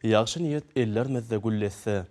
Ýagşy niyet ellermizde güllesse,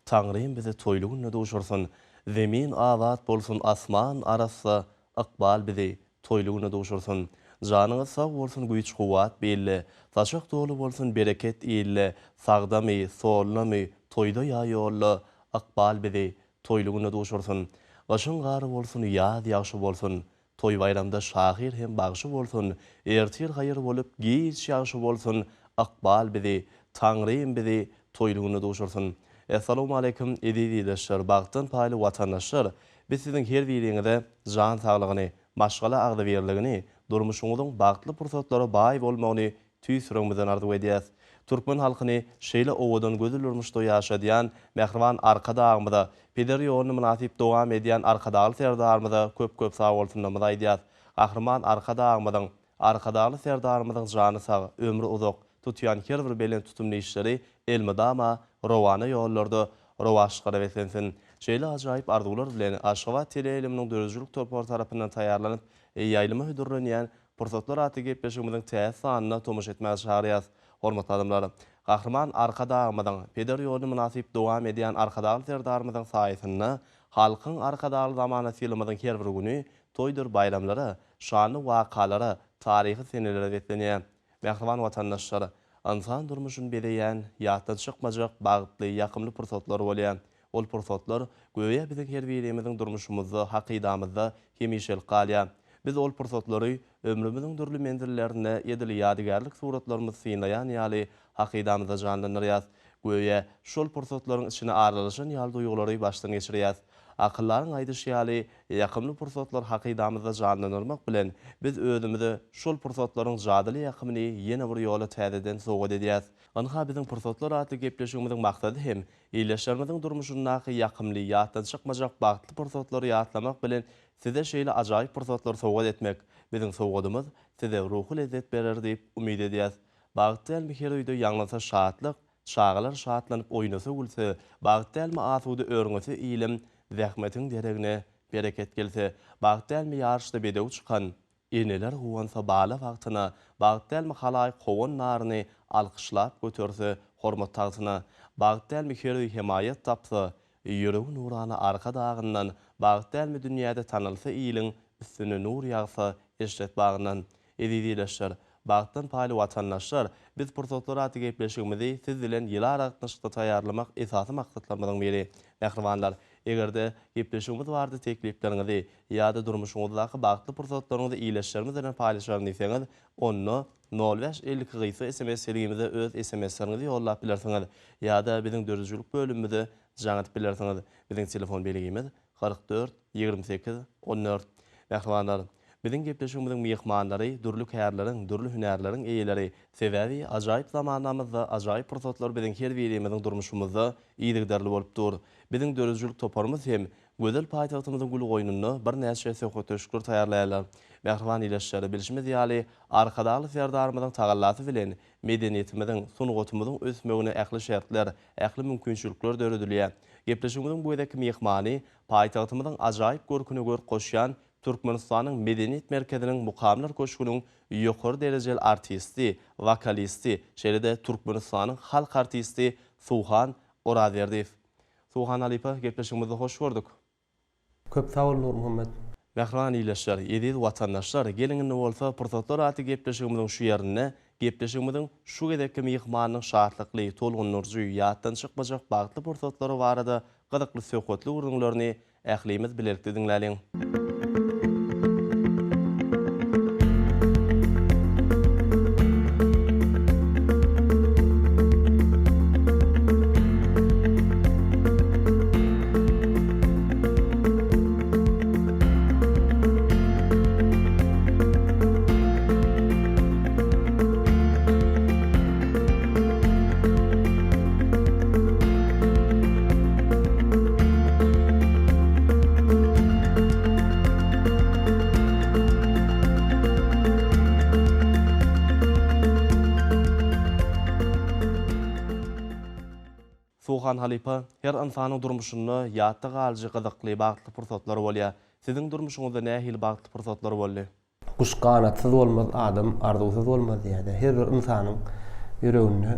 Taňrym bizi toýlugyna duşursun. Zemin azat bolsun, asman arassa, akbal bizi toýlugyna duşursun. Janyňyz sag bolsun, güýç guwat belli. Taşak dolu bolsun, bereket ille. Sagdamy, sollamy, toýda ýaýolla, akbal bizi toýlugyna duşursun. Gaşyň gary bolsun, ýaz ýagşy bolsun. Toy bayramda şahir hem bagşy bolsun. Ertir hayır bolup, giç ýagşy bolsun. Akbal bizi, Taňrym bizi toýlugyna duşursun. Assalamu alaikum edidiyleşler, bagtyn paýly watandaşlar. Biz siziň her biriňize jan saglygyny, maşgala agdybirligini, durmuşuňyzyň bagtly pursatlary baý bolmagyny tüýsüregimizden arzuw edýäs. Türkmen halkyny şeýle owadan gözülürmüşde ýaşadýan mehriban arka dagymyza, peder ýoluny münasip dowam edýän arkadaly serdarymyza köp sag bolsunlar aýdýas. Gahrman arka dagymyzyň, arkadaly serdarymyzyň jany sag, ömrü uzak, tutýan her bir belen tutumly işleri elmydama rowana ýollarda rowaşgyra besensin. Şeýle ajaýyp arzuwlar bilen Aşgabat teleýiliminiň dörüjülük topar tarapyndan taýýarlanyp ýaýlyma hüdürlenýän pursatlar aty gepleşigimiziň täze sanyna tomuş etmäge çagarýas. Hormatly adamlar, gahrman arka dagymyzyň, peder ýoluny münasip dowam edýän arkadaly serdarymyzyň saýasyna halkyň arkadaly zamana silmyzyň her bir güni toýdur bayramlara, şanly wakalara, taryhy senelere betlenýär. Mehriban watandaşlar, insan durmuşyny bedeýän, ýatdan çykmajak bagtly, ýakymly pursatlar bolýar. Ol pursatlar göýe biziň her birimiziň durmuşymyzda, hakydamyzda hemişel galýar. Biz ol pursatlary ömrümiziň dürli menzillerine edili ýadygarlyk suratlarymyzy synaýan ýaly hakydamyzda janlanýar. Göýe şol pursatlaryň içine aralyşan ýaly duýgulary başdan geçirýär. Akyllaryň aýdyşy ýaly ýakymly pursatlar hakydamyzda janlanyrmak bilen biz özümizi şol pursatlaryň jadyly ýakymyny ýene bir ýola täzeden sowgat edýäs. Anha biziň pursatlar aty gepleşigimiziň maksady hem ýyleşýärmiziň durmuşyndaky ýakymly ýatdan çykmajak bagtly pursatlary ýatlamak bilen size şeýle ajaýyp pursatlar sowgat etmek. Biziň sowgadymyz size ruhy lezzet berer diýip umyt edýäs. Bagtly elmi her öýde ýaňlasa şatlyk, şagalar şatlanyp oýnasa gülse, bagtly elmi asudy öňüňe ilim, zähmetiň deregine bereket gelse, bagtly elmi ýarşda bedew çykan, eneler guwansa bala wagtyna, bagtly elmi halaýyk gowan naryny alkyşlap götürse hormat tagsyna, bagtly elmi her öýde himayet tapsa, ýüregi nurana arka dagyndan, bagtly elmi dünýäde tanylsa iliň üstüne nur ýagsa eşret bagyndan. Edidiyleşler, bagtyn paýly watandaşlar, biz pursatlar aty gepleşigimizi siz bilen ýylar atnaşykda taýýarlamak esasy maksatlarymyzyň biri. Mehribanlar, egerde gepleşigimiz bardy tekliplerinizi ýa-da durmuşyňyzdaky bagtly pursatlaryňyzy iýleşýärmiz bilen paýlaşýar diýseňiz, onu 0552 SMS serigimize öz SMS-lerinizi ýollap bilersiňiz. Ýa-da biziň dörüjülük bölümimize jaňatyp bilersiňiz. Biziň telefon belegimiz 44 28 14. Mehribanlar, biziň gepleşigimiziň mehmanlary, dürli kärleriň, dürli hünärleriň eýeleri, sebäbi ajaýyp zamanamyzda ajaýyp pursatlar biziň her birimiziň durmuşymyzda iýdigderli bolup dur. Biziň dörüjülük toparymyz hem gözel paýtagtymyzyň gül goýunyny bir näçe söhbetleşikler taýýarlaýarlar. Mehriban ýyleşýär, bilişimiz ýaly arkadaly serdarymyzyň tagallasy bilen medeniýetimiziň, sunugotymyzyň ösmegine ähli şertler, ähli mümkinçilikler döredilýär. Gepleşigimiziň bu edeki mehmany paýtagtymyzyň ajaýyp görküne gör goşýan Türkmenistanyň medeniýet merkeziniň mukamlar köşküniň ýokary derejeli artisti, vokalisti, şeýle-de Türkmenistanyň halk artisti Suhan Oraziýerdiýew. Suhan Alipa, gepleşigimizde hoş gördük. Köp sag bol Nur Muhammed. Mehriban ýyleşýär, edil watandaşlar, geliňinde bolsa pursatlar aty gepleşigimiziň şu ýerine, gepleşigimiziň şu gedekki mehmanyň şatlykly, tolgun nurjy, ýatdan çykmajak bagtly pursatlary barada gyzykly söhbetli urunlaryny ählimiz bilerek dinläliň. Suhan Halipa, her insanyň durmuşynda ýatda galyjy gyzykly bagtly pursatlary bolýar. Siziň durmuşyňyzda nähili bagtly pursatlary boldy? Kuş kanatsız bolmaz, adam arzuwsuz bolmaz ýa-da her bir insanyň yüreğine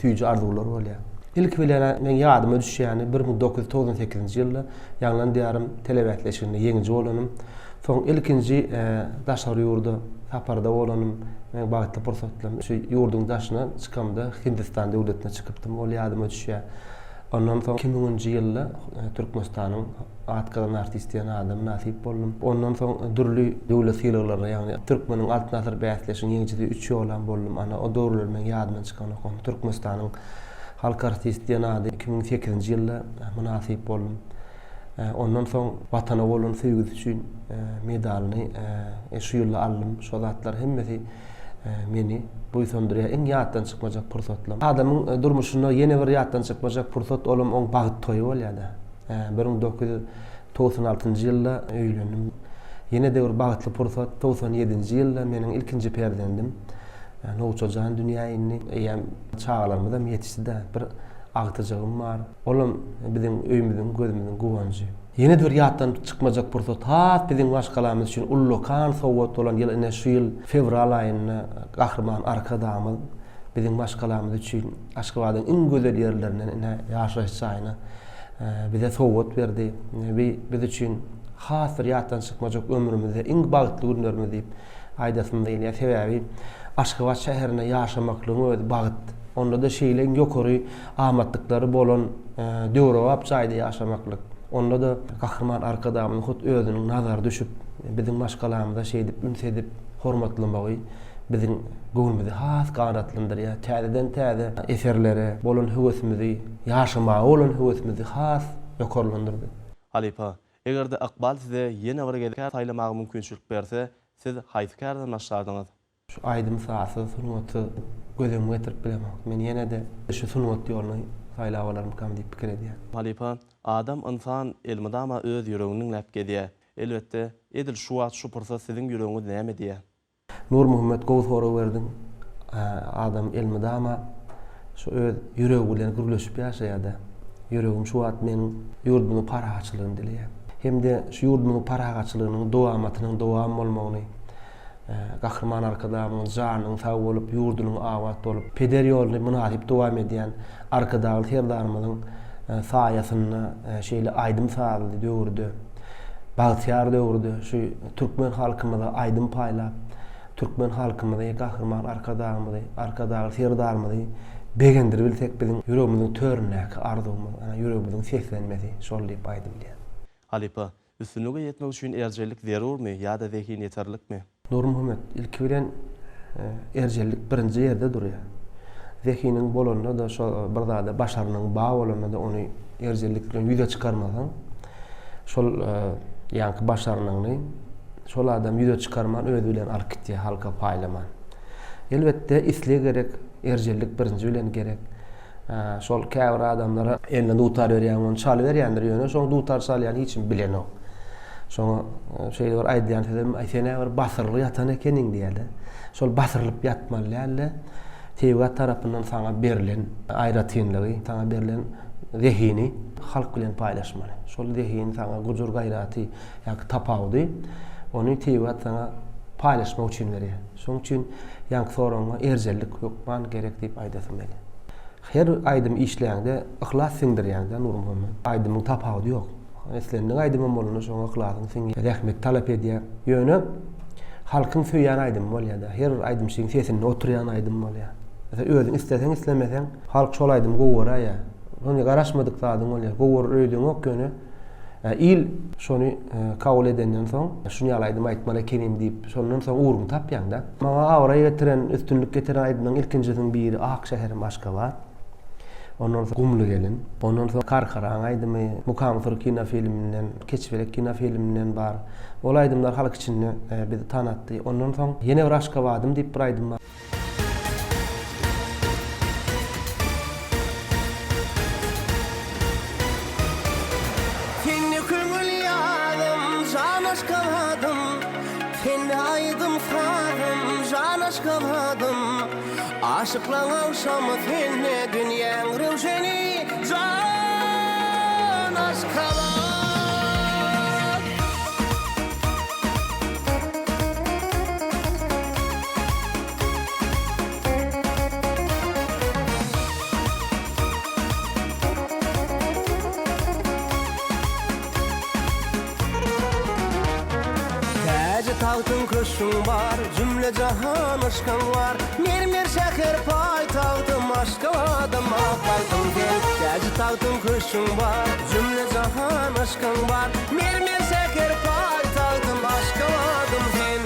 süýji arzular bolýar. İlk bilene men ýadyma düşýäni 1998-nji ýylda ýanglan diýarym telewetleşiginde ýeňiji bolanym. Soň ilkinji daşary ýurda saparda bolanym. Men bagtly pursatlar şu ýurduň daşyna çykamda Hindistan döwletine çykypdym. Ol ýadyma düşýär. Ondan soň 2000-nji ýylda Türkmenistanyň atkadan artist ýene adam nasip boldum. Ondan soň dürli döwlet ýylgylara, ýagny Türkmeniň alt nasr bäsleşiň ýeňiji 3 ýolan boldum. Ana o döwürler men ýadyma çykan Türkmenistanyň halk artist ýene adam 2008-nji ýylda munasip boldum. Ondan soň watana bolan söýgüsi üçin medalyny şu ýylda aldym. Şu zatlar hemmesi meni bu söndürýär. Iň ýatdan çykmajak pursatlar. Adamyň durmuşyna ýene bir ýatdan çykmajak pursat olum oň bagyt toýy bolýardy. 1996-njy ýylda öýlendim. Ýene de bir bagytly pursat 97-nji ýylda meniň ilkinji perdendim. Nowçajan dünýäni ýa çağlarymda ýetişdi bir agtyjygym bar. Olum biziň öýümizden gözümizden guwanjy. Ýene de bir ýatdan çykmajak pursat. Ha biziň başgalarymyz üçin ullukan sowgat bolan ýyl ene şu ýyl fevral aýyna gahrman arkadamyz biziň başgalarymyz üçin Aşgabatyň iň gözel ýerlerinden ene ýaşaýyş çaýyna bize sowgat berdi. Biz üçin has bir ýatdan çykmajak ömrümizde iň bagtly günlerimiz diýip aýdasym diýilýär. Sebebi Aşgabat şäherine ýaşamaklygyň öz bagyt. Onda da şeýleň ýokary amatlyklary bolan döwrewap çaýda ýaşamaklyk. Onda da gahrman arkadamyň hut özüniň nazary düşüp biziň başgalarymyza şeý diýip üns edip hormatlamagy biziň göwnümizi has garatlandyrýar. Täzeden täze eserlere bolan höwesimizi ýaşamagy bolan höwesimizi has ýokarlandyrdy. Halipa, egerde Akbal size ýene bir gelip taýlamagy mümkinçilik berse, siz haýsy kärden başlardyňyz? Şu aýdym saasy sunwaty gözüme getirip bilemok. Men ýene de şu sunwat ýolyny saýlap alarym kam diýip pikir edýär. Halipa, adam insan elmidama öz ýüreginiň näp gedýär. Elbetde, edil şu wagt şu pursat siziň ýüregiňiz näme diýär? Nur Muhammed gowy soraw berdiň. Adam elmidama şu öz ýüregi bilen gürleşip ýaşaýardy. Ýüregim şu wagt meniň ýurdumyň parahatçylygyny dilýär. Hemde şu ýurdumyň parahatçylygynyň dowamatynyň dowam bolmagyny gahrman arkadamyň janyň sag bolup ýurdunyň awat bolup peder ýolyny munasip dowam edýän arkadagy terdarmyň saýasyny şeýle aýdym saýly döwürde bagtyar döwürde şu türkmen halkymyza aýdym paýlap türkmen halkymyza gahrman arkadagy terdarmyzy begendir bilsek biziň ýüregimiziň töründäki arzumyz, ýüregimiziň seslenmesi şol diýip aýdym diýär. Halipa, üstünlüge ýetmek üçin erjellik zerurmy ýa-da zehin ýeterlikmi? Nur Muhammed ilk bilen erjellik birinji ýerde durýar. Zehiniň bolanda da şo bir zada başarynyň baý bolanda da ony erjellik bilen ýüze çykarmasaň şol ýanky başarynyny şol adam ýüze çykarman özü bilen alyp gitýär halka paýlaman. Elbetde isle gerek, erjellik birinji bilen gerek. Şol käbir adamlara elinde dutar berýän, onu çaly berýändir ýöne, şoň dutar çalýan hiçim bilenok. Şoňa şeýle bir aýdýan sedem, aýsene bir basyrly ýatan ekeniň diýerler. Şol basyrlyp ýatmaly Tewgat tarapyndan saňa berilen aýratynlygy, saňa berilen zehini halk bilen paýlaşmaly. Şol zehini saňa gujur gaýraty ýa-da tapawdy, ony Tewgat saňa paýlaşmak üçin berýär. Şoň üçin ýanky soraňa erjellik ýokman gerek diýip aýdasym geldi. Her aýdym işleýände ihlas siňdirýärde Nur Muhammed. Aýdymyň tapawdy ýok. Eslendiň aýdymam bolany şoňa ihlasyň siňýär. Rahmet talap edýär. Ýöne halkyň söýýän aýdym bolýar-da. Her aýdym şeň sesinde oturýan aýdym bolýar. Özüň isteseň islemeseň halk şol aýdym gowara. Ony garaşmadyk zadyň bolýar. Gowur öýdüň ok ýöne. İl şonu kabul edenden soň şunu ýalaýdym aýtmaly ekenim diýip şondan soň uğrum tapýan-da. Maňa awra getiren, üstünlük getiren aýdymyň ilkinjisiň biri Ak şäherim Aşgabat. Ondan soň Gumlu gelin. Ondan soň Karkaran aýdymy Mukamsyr kino filminden, Keçberek kino filminden bar. Ol aýdymlar halk içinde bizi tanatdy. Ondan soň ýene bir Aşgabatym diýip bir aýdym bar. Aşıklan şamı tenne dünyanın rövşeni can aşkalar. Täze tağtın köşün bar, cümle jahan aşkan var. Mermer şäher paýtagtym aşkawadım apaytym gel. Täze tağtın köşün bar, cümle jahan aşkan var. Mermer şäher paýtagtym aşkawadım gel.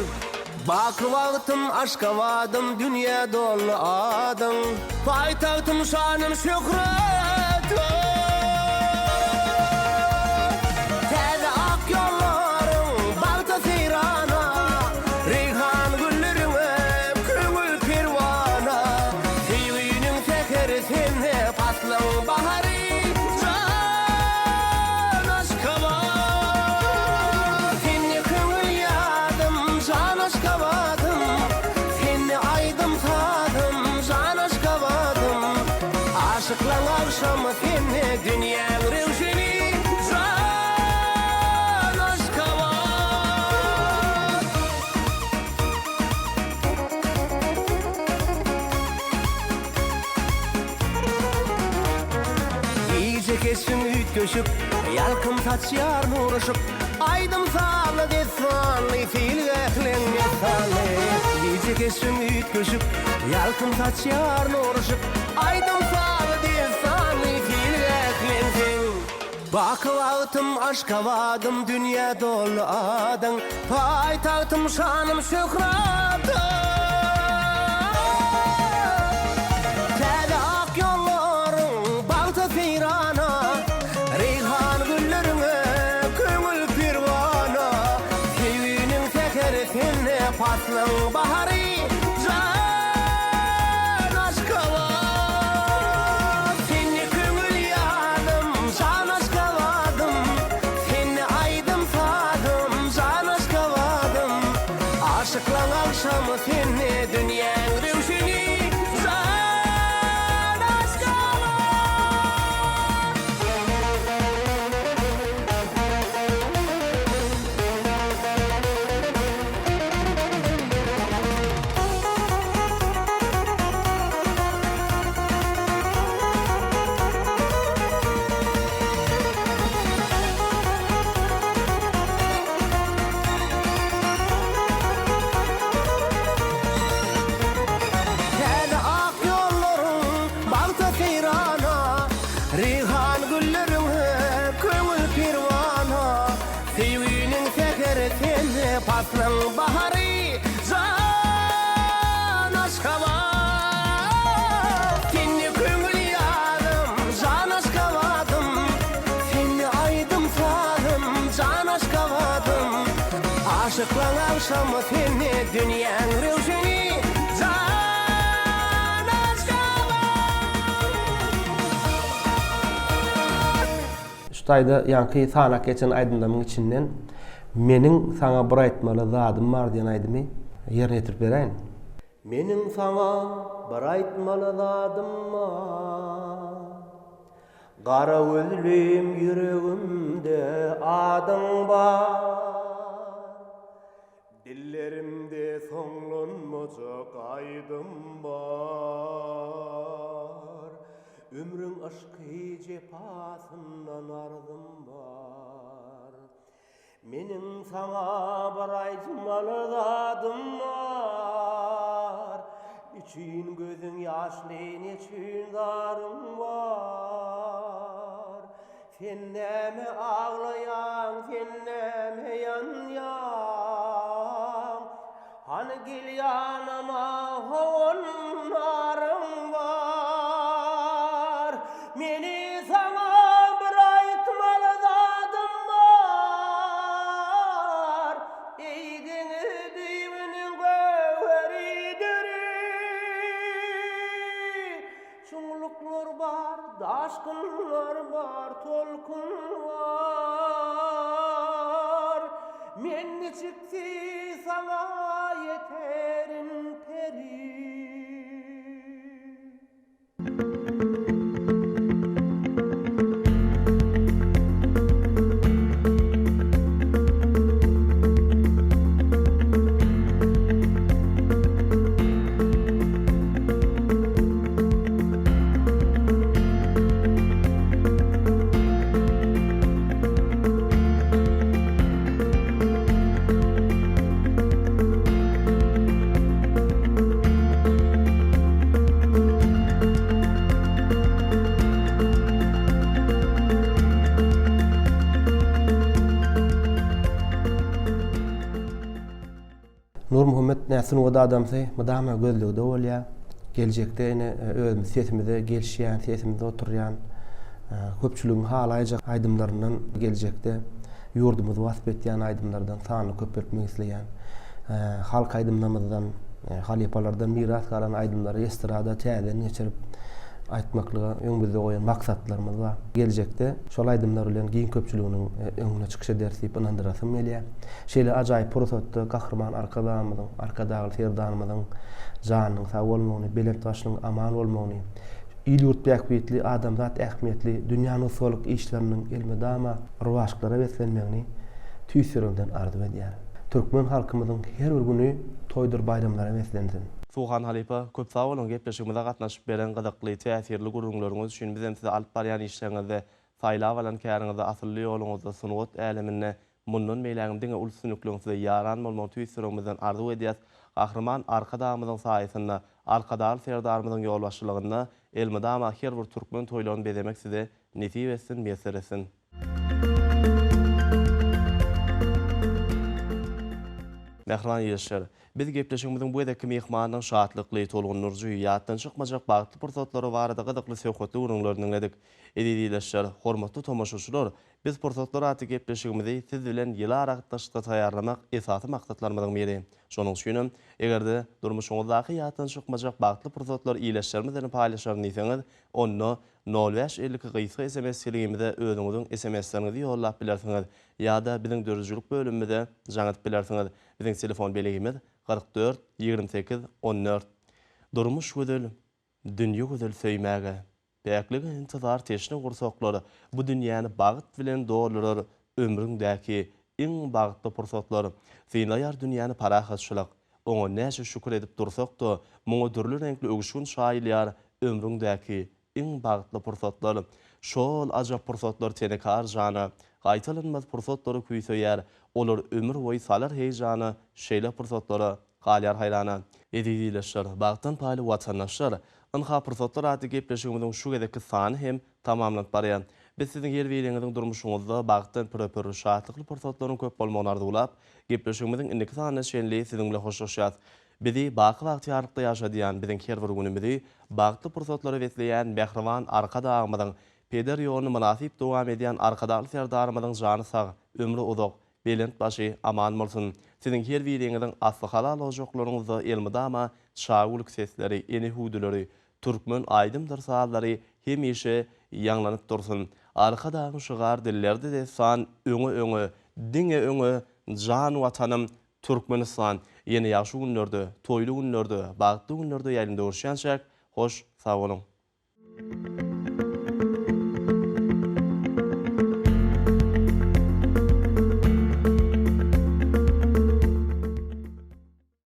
Bakıwagtym aşkawadım dünýä dolu adam. Paýtagtym şanım şöhret. Täze ak ýollaryň bagda seýrana, reyhan güllerine köňül perwana. Seýwiniň sekeresinde paslan bahary, jan aşkabat. Seni köňül ýadym, jan aşkabadım. Seni aýdym sadım, jan aşkabadım. Aşıklan akşamı seni dünýäň rewşeni, jan aşkabat. Iýje kesin üýt köşüp, ýalkym saçýar nuruşup. Aýdym sağlı desanly, filgählen mesanly. Iýje kesin üýt köşüp, ýalkym saçýar nuruşup. Aýdym sağlı desanly, filgählen sen. Bakıwagtym aşkawadım dünýä dolu adam. Paýtagtym şanım şöhret. Täze ak ýollaryň bagda seýrana, reyhan güllerine köňül perwana. Seýwiniň sekeresinde paslan bahary, jan aşkabat. Seni köňül ýadym, jan aşkabadım. Seni aýdym sadım, jan aşkabadım. Aşıklan akşamı seni dünýäň rewşeni, jan aşkabat. Täze ak ýollaryň bagda seýrana, reyhan güllerine köňül perwana. Seýwiniň sekeresinde paslan bahary, jan aşkabat. Seni köňül ýadym, jan aşkabadım. Seni aýdym sadım, jan aşkabadım. Aşıklan akşamı seni dünýäň rewşeni, jan aşkabat. Şutaýda ýanky sanak geçen aýdymdamyň içinden meniň saňa bir aýtmaly zadym bar diýen aýdymy ýerine ýetirip beräýin. Meniň saňa bir aýtmaly zadym bar. Gara gözlüm yüregimde adyň bar. Dillerimde soňlanmajak aýdym bar. Ömrüň aşky jepasyndan ardym bar. Meniň saňa bir aýtmaly zadym bar. İçin gözüň ýaşly neçün darym bar. Sen näme ağlayan, sen näme yanyan. Hani gel yanıma honlarım var. Meni sana bir aýtmaly zadym bar. Eýdini düýmüniň göweridir. Çuňluklar bar, daşkynlar bar, tolkun var. Men neçikti sana yeterin peri. Nur Muhammed näsin o da adamsy, mydama gözlügde bolýar. Geljekde ene özümiz sesimizde gelişýän, sesimizde oturýan köpçüligiň halaýjak aýdymlaryndan geljekde ýurdumuzy wasyp etýän aýdymlardan sany köpeltmek isleýän, halk aýdymlarymyzdan, halipalardan miras galan aýdymlary estrada täzeden geçirip aýtmaklyga öňümizde goýan maksatlarymyz bar. Geljekde şol aýdymlar bilen giň köpçüliginiň öňüne çykyş edersip inandyrasym gelýär. Şeýle ajaýyp pursatda gahrman arkadagy serdanymyzyň janynyň sag bolmagyny, belet başynyň aman bolmagyny, il ýurt bäkbetli adamzat ähmiýetli dünýäniň soluk işleriniň elmedama ruwaşyklara beslenmegini tüýsürenden arzu edýär. Türkmen halkymyzyň her bir güni toýdur bayramlara beslensin. Suhan Halipa, köp sağ olun gepleşigimize gatnaşyp beren gyzykly, täsirli gurulmalarynız üçin bizem size alyp barýan işleriňizde faýla bolan käriňizde asylly ýoluňyzda sunuwat äleminde mundan meýläňim diňe ulsynlyklygynızda ýaran bolmagy tüýsürüňizden arzu edýäs. Gahrman arkadamyzyň saýasynda, arkadaly serdarymyzyň ýolbaşçylygyna elmydama her bir türkmen toýlaryny bezemek size nesip etsin, meser etsin. Mehriban ýeşer. Biz gepleşigimiziň bu edeki mehmanyň şatlykly, tolgun nurjy, ýatdan çykmajak bagtly pursatlary barada gyzykly söhbetli urunlaryny dinledik. Edidileşler, hormatly tomoşaçylar, biz pursatlar aty gepleşigimizi siz bilen ýylar agtdaşykda taýýarlamak esasy maksatlarymyzyň biri. Şonuň üçin egerde durmuşyňyzdaky ýatdan çykmajak bagtly pursatlar iýleşlerimizni paýlaşar diýseňiz, onu 0552 gysga SMS seligimizde özüňiziň SMS-lerinizi ýollap bilersiňiz. Ýa-da biziň dörjülük bölümimizde jaňatyp bilersiňiz. Biziň telefon belegimiz 44 28 14. Durmuş gözel, dünýä gözel söýmäge, bäkligi intizar teşne gursaklary bu dünýäni bagyt bilen dolarar, ömrüňdäki iň bagtly pursatlar. Synaýar dünýäni parahatçylyk, oňa näçe şükür edip dursak-da, muňa türlü renkli ögüşgün şaýylýar ömrüňdäki iň bagtly pursatlar. Şol ajap pursatlar tenekar jana, gaýtalanmaz pursatları küýseýär. Olar ömür boýy salar heýjany, şeýle pursatlara galýar haýrana. Edidileşler, bagtdan paýly watandaşlar, ynha pursatlar aty gepleşigimiziň şu gedeki sany hem tamamlanyp barýar. Biz siziň yer beriňiziň durmuşyňyzda bagtdan pür şatlykly pursatlaryň köp bolmagyny arzulap, gepleşigimiziň indiki sanyna şenli siziň bilen hoşlaşýar. Bizi baky wagt ýarlykda ýaşadýan biziň her bir günimizi bagtly pursatlary besleýän Mehriban arkadagymyzyň peder ýoluny münasip dowam edýän arkadaly serdarymyzyň jany sag, ömrü uzak, belent başı aman bolsun. Siziň her biriňiziň asly halal ojaklaryňyzda elmydama şaguluk sesleri, eni huduları, türkmen aýdymdyr sazlary hemişe ýanlanyp dursun. Arkadagy şygar dillerde de san öňe, diňe öňe, jan watanym Türkmenistan ýene ýaşy günlerde, toýly günlerde, bagtly günlerde ýaýlynda görüşýänçek, hoş, sag bolun.